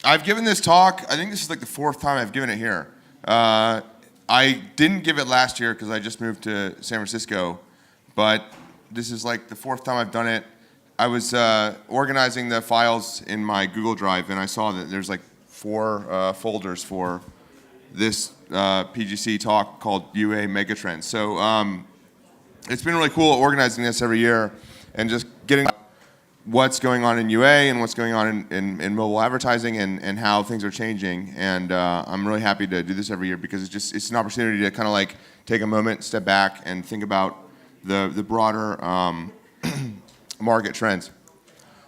I've given this talk, I think this is like the 4th time I've given it here. I didn't give it last year because I just moved to San Francisco, but this is like the 4th time I've done it. I was organizing the files in my Google Drive, and I saw that there's like 4 folders for this PGC talk called UA Megatrends. So it's been really cool organizing this every year and just getting what's going on in UA and what's going on in mobile advertising and how things are changing. And I'm really happy to do this every year because it's an opportunity to kind of like take a moment, step back, and think about the broader market trends.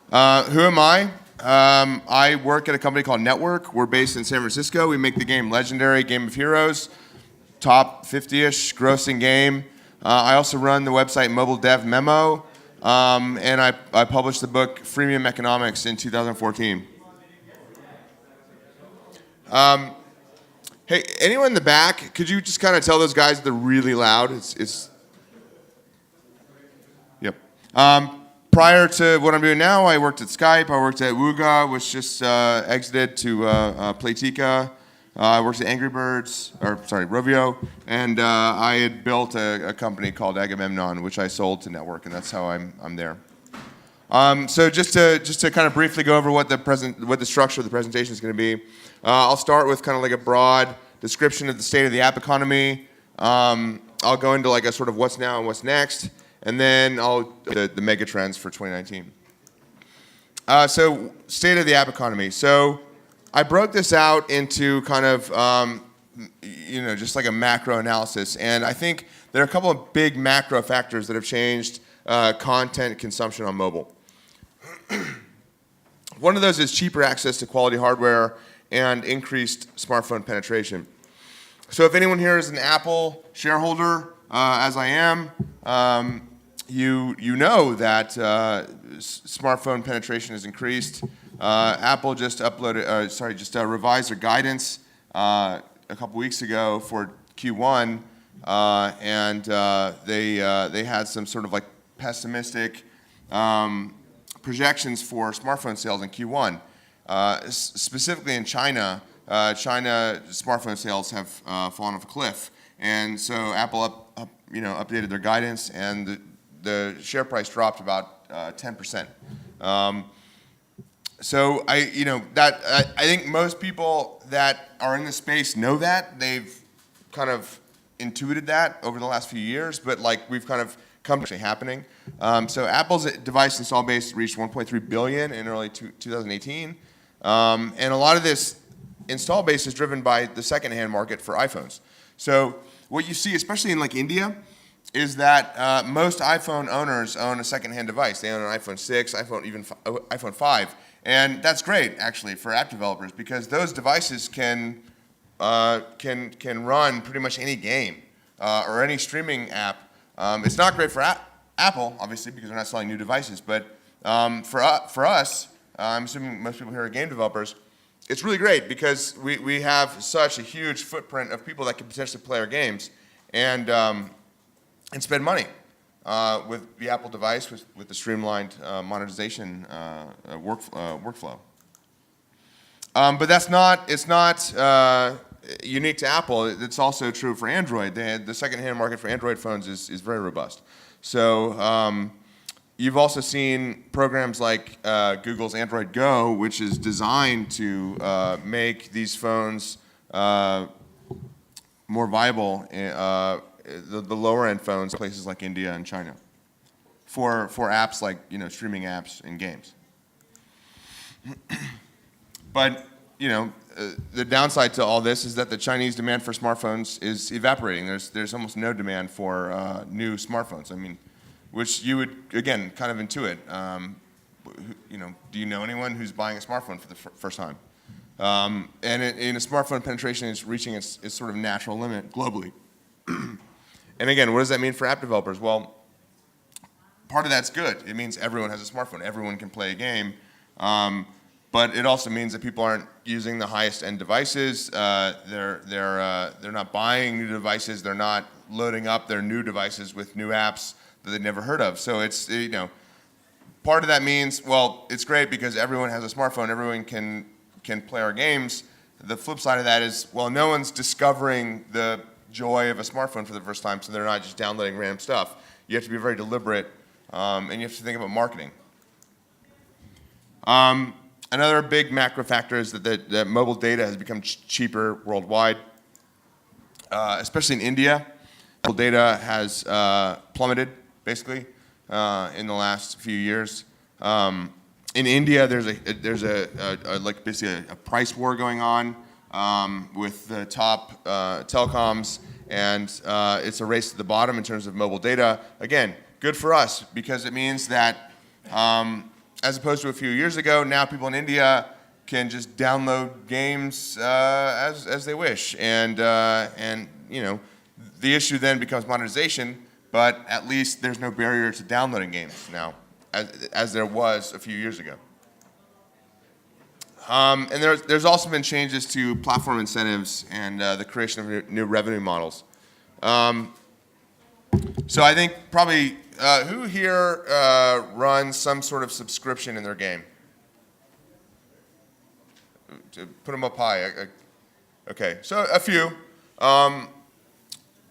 Who am I? I work at a company called Network. We're based in San Francisco. We make the game Legendary, Game of Heroes, top 50-ish grossing game. I also run the website Mobile Dev Memo. And I published the book Freemium Economics in 2014. Hey, anyone in the back, could you just kind of tell those guys they're really loud? Yep. Prior to what I'm doing now, I worked at Skype. I worked at Wooga, which just exited to Playtika. I worked at Rovio, and I had built a company called Agamemnon, which I sold to Network, and that's how I'm there. So just to kind of briefly go over what the structure of the presentation is going to be, I'll start with kind of like a broad description of the state of the app economy. I'll go into like a sort of what's now and what's next, and then I'll the mega trends for 2019. So state of the app economy. So I broke this out into kind of, just like a macro analysis. And I think there are a couple of big macro factors that have changed content consumption on mobile. One of those is cheaper access to quality hardware and increased smartphone penetration. So if anyone here is an Apple shareholder, as I am, you know that smartphone penetration has increased. Apple just revised their guidance a couple weeks ago for Q1, and they had some sort of like pessimistic projections for smartphone sales in Q1. Specifically in China, China smartphone sales have fallen off a cliff, and so Apple updated their guidance, and the share price dropped about 10%. So I think most people that are in the space know that. They've kind of intuited that over the last few years, but like we've kind of come to actually happening. So Apple's device install base reached 1.3 billion in early 2018, and a lot of this install base is driven by the secondhand market for iPhones. So what you see, especially in like India, is that most iPhone owners own a secondhand device. They own an iPhone 6, iPhone 5. And that's great, actually, for app developers because those devices can run pretty much any game or any streaming app. It's not great for Apple, obviously, because they're not selling new devices. But for us, I'm assuming most people here are game developers, it's really great because we have such a huge footprint of people that can potentially play our games and spend money. With the Apple device, with the streamlined monetization workflow. But it's not unique to Apple. It's also true for Android. The secondhand market for Android phones is very robust. So you've also seen programs like Google's Android Go, which is designed to make these phones more viable the lower end phones, places like India and China, for apps like streaming apps and games. But the downside to all this is that the Chinese demand for smartphones is evaporating. There's almost no demand for new smartphones. I mean, which you would again kind of intuit. Do you know anyone who's buying a smartphone for the first time? And a smartphone penetration is reaching its sort of natural limit globally. And again, what does that mean for app developers? Well, part of that's good. It means everyone has a smartphone. Everyone can play a game. But it also means that people aren't using the highest end devices. They're not buying new devices. They're not loading up their new devices with new apps that they've never heard of. So it's part of that means, well, it's great because everyone has a smartphone. Everyone can can play our games. The flip side of that is, well, no one's discovering the joy of a smartphone for the first time, so they're not just downloading random stuff. You have to be very deliberate, and you have to think about marketing. Another big macro factor is that mobile data has become cheaper worldwide, especially in India. Mobile data has plummeted, basically, in the last few years. In India, there's like basically a price war going on with the top telecoms, and it's a race to the bottom in terms of mobile data. Again, good for us because it means that as opposed to a few years ago, now people in India can just download games as they wish, and you know, the issue then becomes monetization. But at least there's no barrier to downloading games now, as there was a few years ago. And there's also been changes to platform incentives and the creation of new revenue models. So I think probably, who here runs some sort of subscription in their game? To put them up high. Okay, so a few.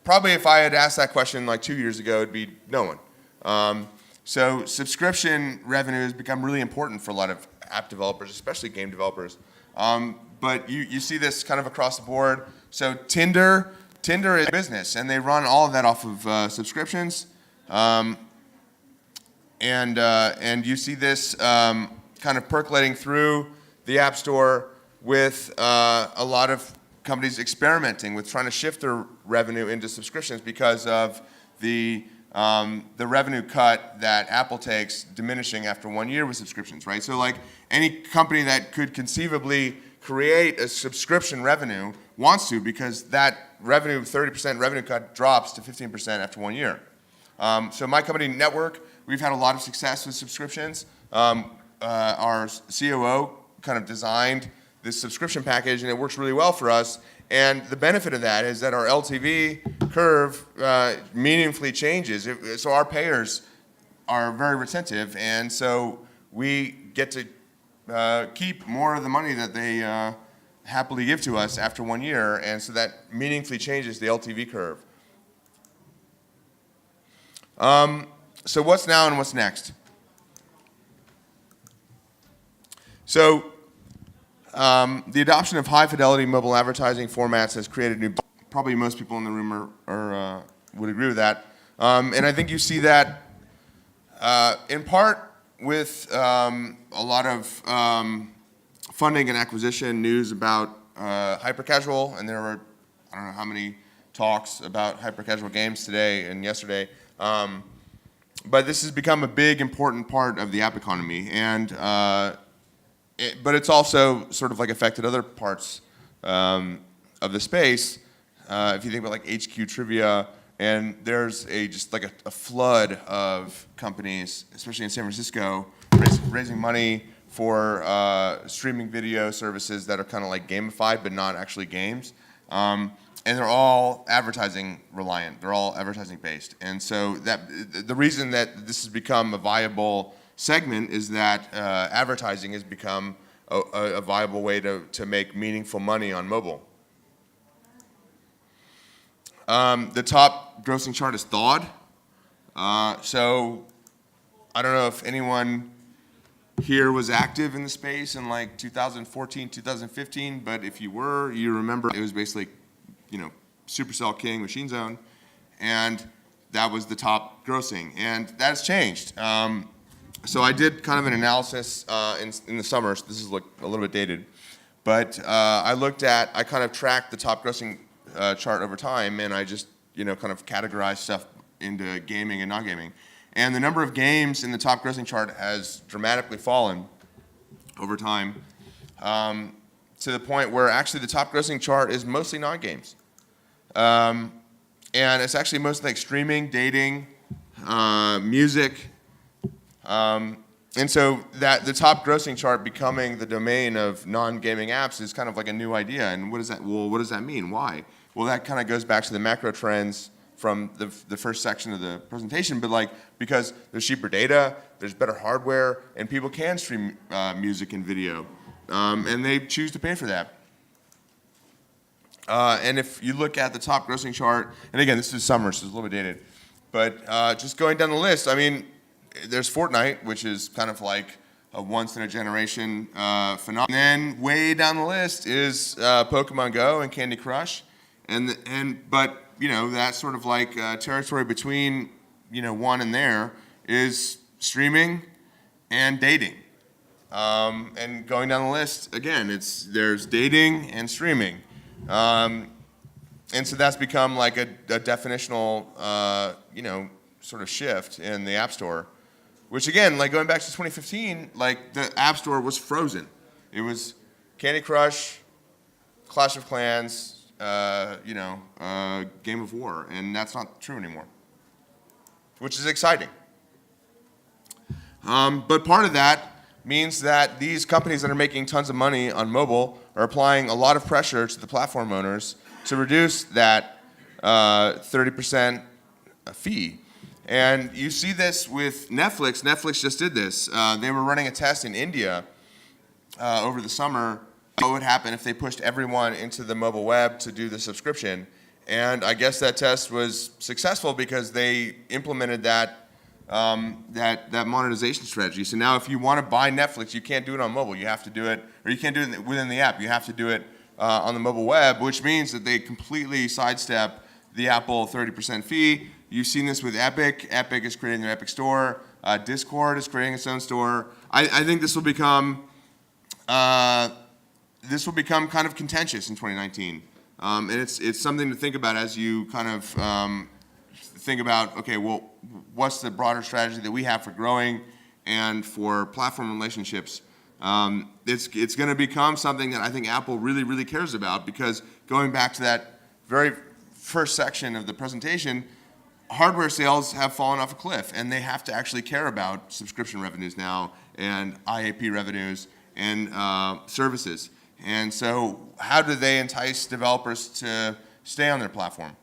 Probably if I had asked that question like 2 years ago, it'd be no one. So subscription revenue has become really important for a lot of app developers, especially game developers. But you see this kind of across the board. So Tinder is a business, and they run all of that off of subscriptions. And you see this kind of percolating through the App Store with a lot of companies experimenting with trying to shift their revenue into subscriptions because of the revenue cut that Apple takes diminishing after 1 year with subscriptions, right? So like any company that could conceivably create a subscription revenue wants to, because that revenue, 30% revenue cut drops to 15% after 1 year. So my company, Network, we've had a lot of success with subscriptions. Our COO kind of designed this subscription package, and it works really well for us. And the benefit of that is that our LTV curve meaningfully changes. So our payers are very retentive, and so we get to keep more of the money that they happily give to us after 1 year, and so that meaningfully changes the LTV curve. So what's now and what's next? So the adoption of high-fidelity mobile advertising formats has created new. Probably most people in the room would agree with that, and I think you see that in part with a lot of funding and acquisition news about hyper-casual, and there were I don't know how many talks about hyper-casual games today and yesterday. But this has become a big, important part of the app economy, and but it's also sort of like affected other parts of the space. If you think about like HQ Trivia, and there's just like a flood of companies, especially in San Francisco, raising money for streaming video services that are kind of like gamified but not actually games. And they're all advertising reliant. They're all advertising based. And so the reason that this has become a viable segment is that advertising has become a viable way to make meaningful money on mobile. The top grossing chart is thawed. So I don't know if anyone here was active in the space in like 2014, 2015, but if you were, you remember it was basically, Supercell King, Machine Zone, and that was the top grossing, and that's changed. So I did kind of an analysis in the summer, so this is like a little bit dated, but I kind of tracked the top grossing chart over time, and I just, kind of categorized stuff into gaming and non-gaming. And the number of games in the top grossing chart has dramatically fallen over time, to the point where actually the top grossing chart is mostly non-games. And it's actually mostly like streaming, dating, music. And so that the top grossing chart becoming the domain of non-gaming apps is kind of like a new idea. And what does that mean? Why? Well, that kind of goes back to the macro trends from the first section of the presentation, but because there's cheaper data, there's better hardware, and people can stream music and video and they choose to pay for that. And if you look at the top grossing chart, and again, this is summer, so it's a little bit dated, but just going down the list, I mean, there's Fortnite, which is kind of like a once-in-a-generation phenomenon. And then way down the list is Pokemon Go and Candy Crush, but you know, that sort of like territory between, you know, one and there is streaming and dating. And going down the list, again, there's dating and streaming. And so that's become like a definitional, you know, sort of shift in the App Store, which again, like going back to 2015, like the App Store was frozen. It was Candy Crush, Clash of Clans, you know, Game of War, and that's not true anymore, which is exciting. But part of that means that these companies that are making tons of money on mobile are applying a lot of pressure to the platform owners to reduce that 30% fee. And you see this with Netflix. Netflix just did this. They were running a test in India over the summer. What would happen if they pushed everyone into the mobile web to do the subscription? And I guess that test was successful because they implemented that monetization strategy. So now if you want to buy Netflix, you can't do it on mobile. You have to do it, or you can't do it within the app. You have to do it on the mobile web, which means that they completely sidestep the Apple 30% fee. You've seen this with Epic. Epic is creating their Epic store. Discord is creating its own store. I think this will become kind of contentious in 2019. And it's something to think about as you kind of think about, okay, well, what's the broader strategy that we have for growing and for platform relationships? It's going to become something that I think Apple really, really cares about, because going back to that very first section of the presentation, hardware sales have fallen off a cliff, and they have to actually care about subscription revenues now and IAP revenues and services. And so how do they entice developers to stay on their platform?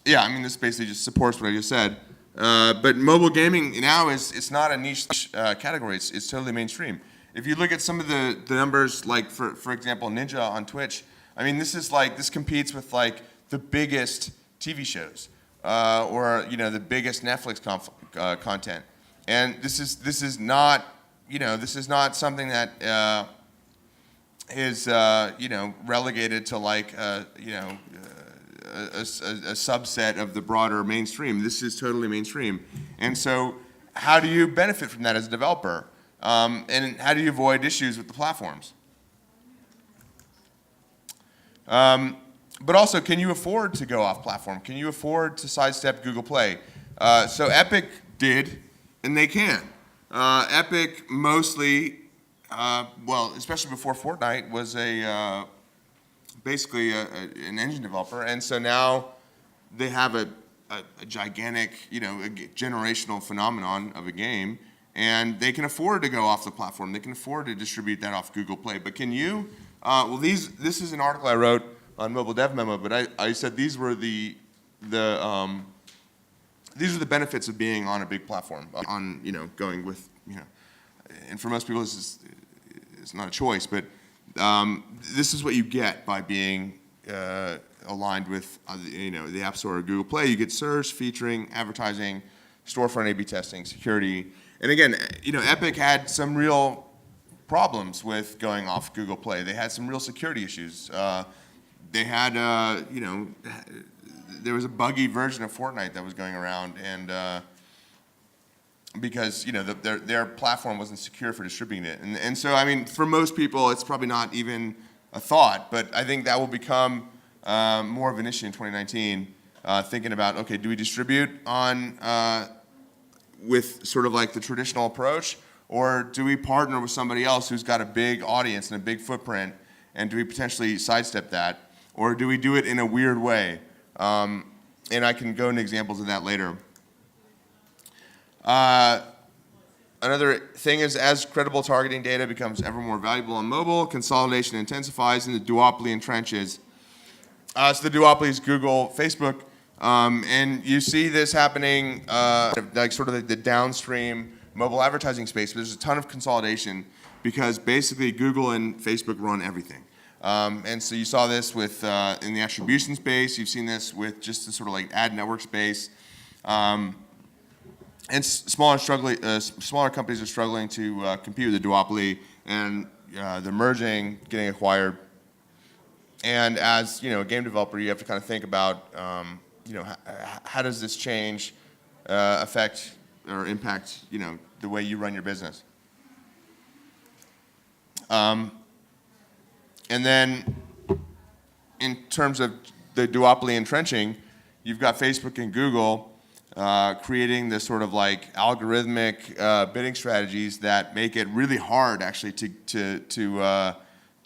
Yeah, I mean, this basically just supports what I just said. But mobile gaming now it's not a niche category. It's totally mainstream. If you look at some of the numbers, like for example, Ninja on Twitch, I mean, this competes with like the biggest TV shows or you know, the biggest Netflix content. And this is not, you know, this is not something that is you know, relegated to like you know, a subset of the broader mainstream. This is totally mainstream. And so how do you benefit from that as a developer? And how do you avoid issues with the platforms? But also, can you afford to go off platform? Can you afford to sidestep Google Play? So Epic did, and they can. Epic mostly, well, especially before Fortnite, was basically an engine developer, and so now they have a gigantic, you know, a generational phenomenon of a game, and they can afford to go off the platform. They can afford to distribute that off Google Play. But can you? Well, this is an article I wrote on Mobile Dev Memo, but I said these were the benefits of being on a big platform. On, you know, going with, you know, and for most people it's not a choice, but this is what you get by being aligned with you know, the App Store or Google Play. You get search, featuring, advertising, storefront A/B testing, security. And again, you know, Epic had some real problems with going off Google Play. They had some real security issues. They had, you know, there was a buggy version of Fortnite that was going around, and because, you know, their platform wasn't secure for distributing it. And so, I mean, for most people, it's probably not even a thought, but I think that will become more of an issue in 2019, thinking about, okay, do we distribute on with sort of like the traditional approach, or do we partner with somebody else who's got a big audience and a big footprint, and do we potentially sidestep that, or do we do it in a weird way? And I can go into examples of that later. Another thing is, as credible targeting data becomes ever more valuable on mobile, consolidation intensifies and the duopoly entrenches. So the duopoly is Google, Facebook, and you see this happening like sort of the downstream mobile advertising space, but there's a ton of consolidation because basically Google and Facebook run everything. And so you saw this with in the attribution space. You've seen this with just the sort of like ad network space. And smaller companies are struggling to compete with the duopoly, and they're merging, getting acquired. And as a game developer, you have to kind of think about how does this change affect or impact the way you run your business. And then in terms of the duopoly entrenching, you've got Facebook and Google creating this sort of like algorithmic bidding strategies that make it really hard actually to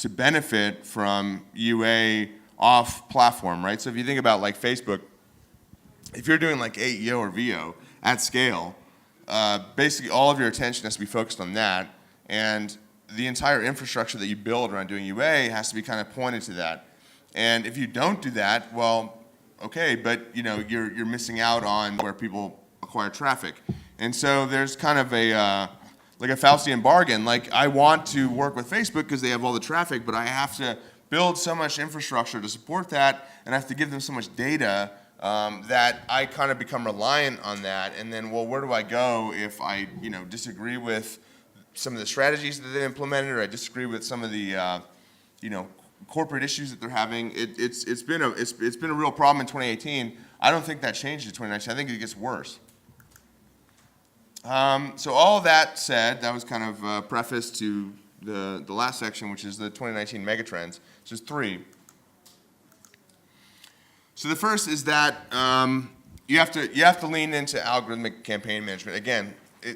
benefit from UA off platform, right? So if you think about like Facebook, if you're doing like AEO or VO at scale, basically all of your attention has to be focused on that, and the entire infrastructure that you build around doing UA has to be kind of pointed to that. And if you don't do that, well, okay, but you're missing out on where people acquire traffic. And so there's kind of a like a Faustian bargain. Like, I want to work with Facebook because they have all the traffic, but I have to build so much infrastructure to support that, and I have to give them so much data that I kind of become reliant on that. And then, well, where do I go if I disagree with some of the strategies that they implemented, or I disagree with some of the corporate issues that they're having? It's been a real problem in 2018. I don't think that changed in 2019. I think it gets worse. So all of that said, that was kind of a preface to the last section, which is the 2019 megatrends. So there's three. So the first is that you have to lean into algorithmic campaign management. Again,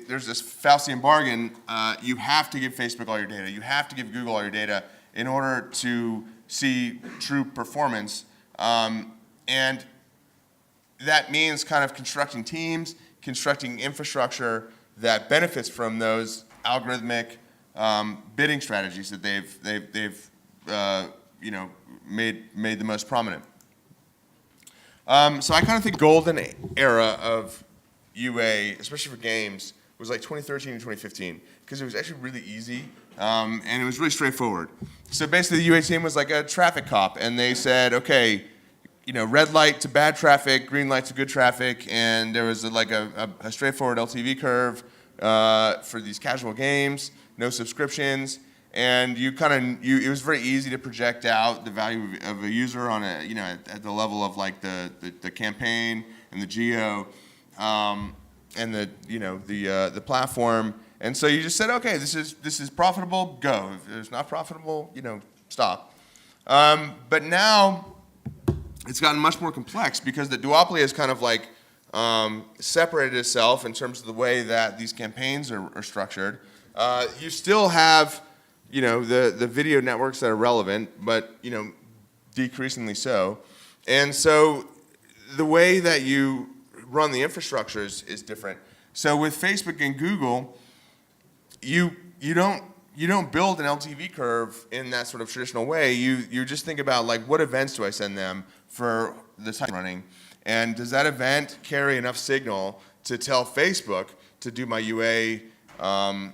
there's this Faustian bargain. You have to give Facebook all your data. You have to give Google all your data in order to see true performance. And that means kind of constructing teams, constructing infrastructure that benefits from those algorithmic bidding strategies that they've made the most prominent. So I kind of think golden era of UA, especially for games, was like 2013 and 2015, because it was actually really easy, and it was really straightforward. So basically the UA team was like a traffic cop, and they said, okay, red light to bad traffic, green light to good traffic, and there was like a straightforward LTV curve for these casual games, no subscriptions, and it was very easy to project out the value of a user on at the level of like the campaign and the geo, and the platform. And so you just said, okay, this is profitable, go. If it's not profitable, stop. But now it's gotten much more complex because the duopoly has kind of like separated itself in terms of the way that these campaigns are structured. You still have the video networks that are relevant, but decreasingly so. And so the way that you run the infrastructure is different. So with Facebook and Google, you don't build an LTV curve in that sort of traditional way. You just think about like, what events do I send them for the time running, and does that event carry enough signal to tell Facebook to do my UA in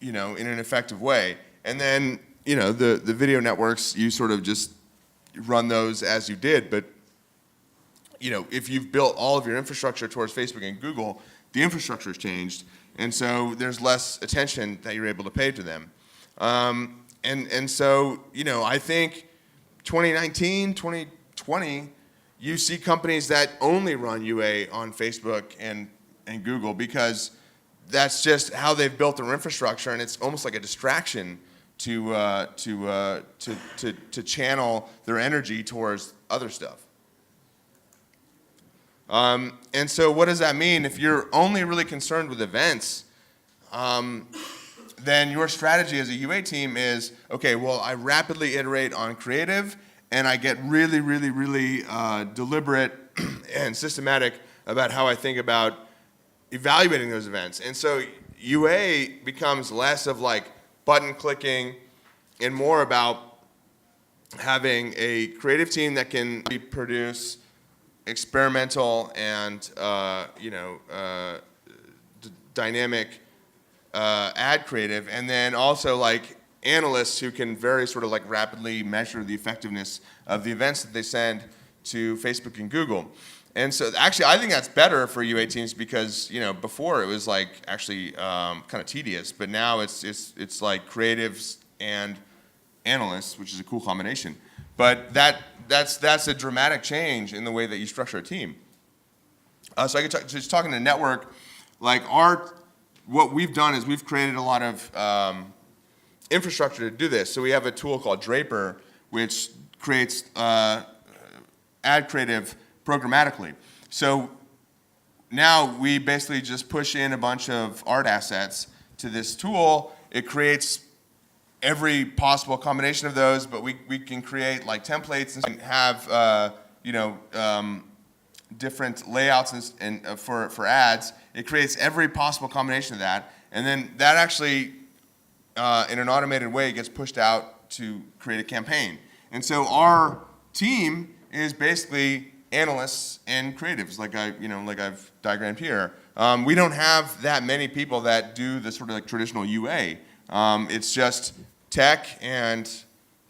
an effective way? And then the video networks, you sort of just run those as you did, but if you've built all of your infrastructure towards Facebook and Google, the infrastructure has changed, and so there's less attention that you're able to pay to them. And so I think 2019, 2020, you see companies that only run UA on Facebook and Google because that's just how they've built their infrastructure, and it's almost like a distraction to channel their energy towards other stuff. And so what does that mean? If you're only really concerned with events, then your strategy as a UA team is, okay, well, I rapidly iterate on creative, and I get really, really, really deliberate and systematic about how I think about evaluating those events. And so UA becomes less of like button clicking and more about having a creative team that can produce experimental and dynamic ad creative, and then also like analysts who can very sort of like rapidly measure the effectiveness of the events that they send to Facebook and Google. And so actually I think that's better for UA teams because, you know, before it was like actually kind of tedious, but now it's like creatives and analysts, which is a cool combination. But that's a dramatic change in the way that you structure a team. So I could just talking to network, like what we've done is we've created a lot of infrastructure to do this. So we have a tool called Draper, which creates ad creative programmatically. So now we basically just push in a bunch of art assets to this tool. It creates every possible combination of those, but we can create like templates and have different layouts and for ads. It creates every possible combination of that, and then that actually in an automated way gets pushed out to create a campaign. And so our team is basically analysts and creatives, like I've diagrammed here. We don't have that many people that do the sort of like traditional UA. It's just tech and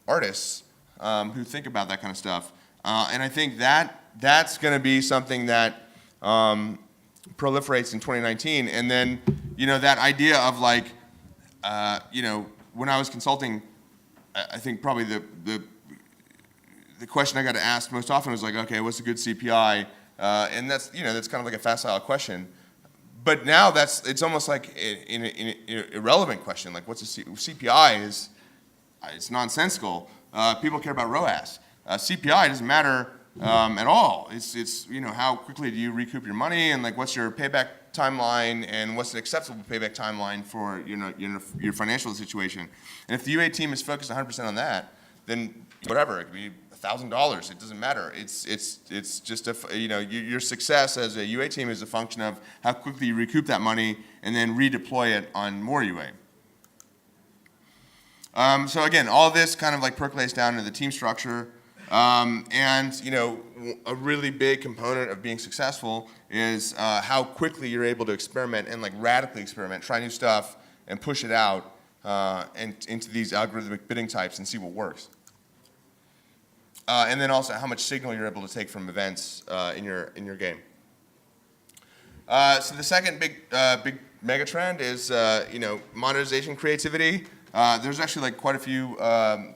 artists who think about that kind of stuff. And I think that's going to be something that proliferates in 2019. And then, that idea of like, when I was consulting, I think probably the question I got asked most often was like, okay, what's a good CPI? And that's kind of like a facile question. But now it's almost like an irrelevant question. Like, what's a CPI? It's nonsensical. People care about ROAS. CPI doesn't matter at all. It's how quickly do you recoup your money, and like what's your payback timeline, and what's an acceptable payback timeline for your financial situation. And if the UA team is focused 100% on that, then whatever, it could be $1,000. It doesn't matter. It's just your success as a UA team is a function of how quickly you recoup that money and then redeploy it on more UA. So again, all this kind of like percolates down into the team structure. And a really big component of being successful is how quickly you're able to experiment and like radically experiment, try new stuff, and push it out and into these algorithmic bidding types and see what works. And then also how much signal you're able to take from events in your game. So the second big mega trend is monetization creativity. There's actually like quite a few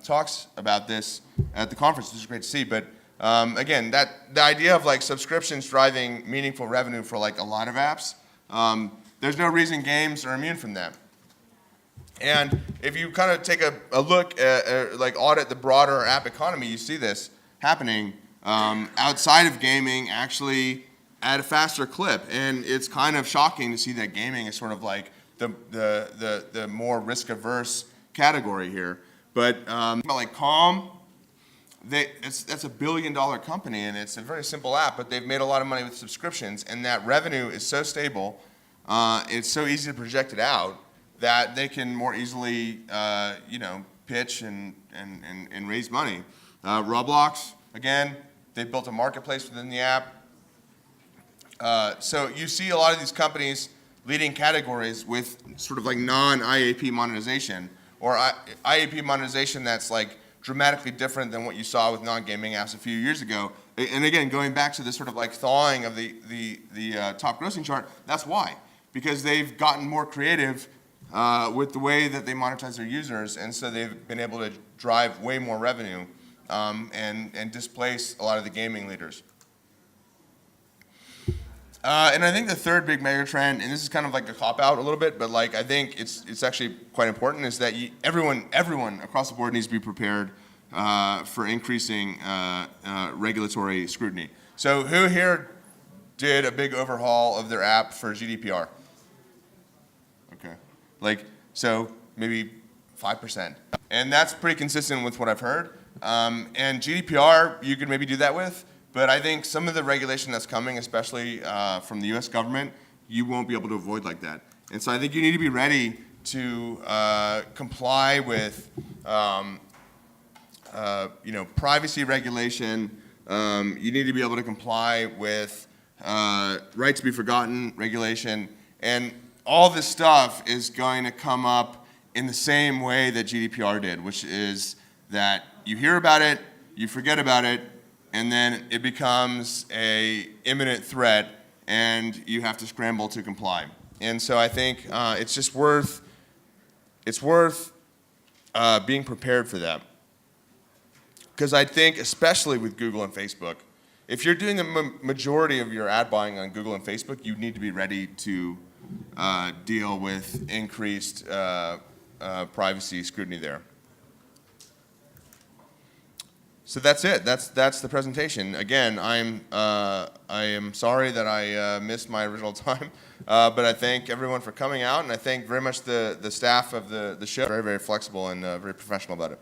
talks about this at the conference, which is great to see. But again, the idea of like subscriptions driving meaningful revenue for like a lot of apps, there's no reason games are immune from that. And if you kind of take a look at, like audit the broader app economy, you see this happening outside of gaming actually at a faster clip. And it's kind of shocking to see that gaming is sort of like the more risk-averse category here. But like Calm, that's a $1 billion company, and it's a very simple app, but they've made a lot of money with subscriptions, and that revenue is so stable, it's so easy to project it out, that they can more easily, pitch and raise money. Roblox, again, they've built a marketplace within the app. So you see a lot of these companies leading categories with sort of like non-IAP monetization, or IAP monetization that's like dramatically different than what you saw with non-gaming apps a few years ago. And again, going back to this sort of like thawing of the top grossing chart, that's why. Because they've gotten more creative with the way that they monetize their users, and so they've been able to drive way more revenue and displace a lot of the gaming leaders. And I think the third big mega trend, and this is kind of like a cop-out a little bit, but like I think it's actually quite important, is that everyone across the board needs to be prepared for increasing regulatory scrutiny. So who here did a big overhaul of their app for GDPR? Okay, so maybe 5%. And that's pretty consistent with what I've heard. And GDPR, you could maybe do that with, but I think some of the regulation that's coming, especially from the US government, you won't be able to avoid like that. And so I think you need to be ready to comply with privacy regulation. You need to be able to comply with right to be forgotten regulation. And all this stuff is going to come up in the same way that GDPR did, which is that you hear about it, you forget about it, and then it becomes a imminent threat, and you have to scramble to comply. And so I think it's just worth being prepared for that. Because I think, especially with Google and Facebook, if you're doing the majority of your ad buying on Google and Facebook, you need to be ready to deal with increased privacy scrutiny there. So that's it. That's the presentation. Again, I am sorry that I missed my original time, but I thank everyone for coming out, and I thank very much the staff of the show. Very, very flexible and very professional about it.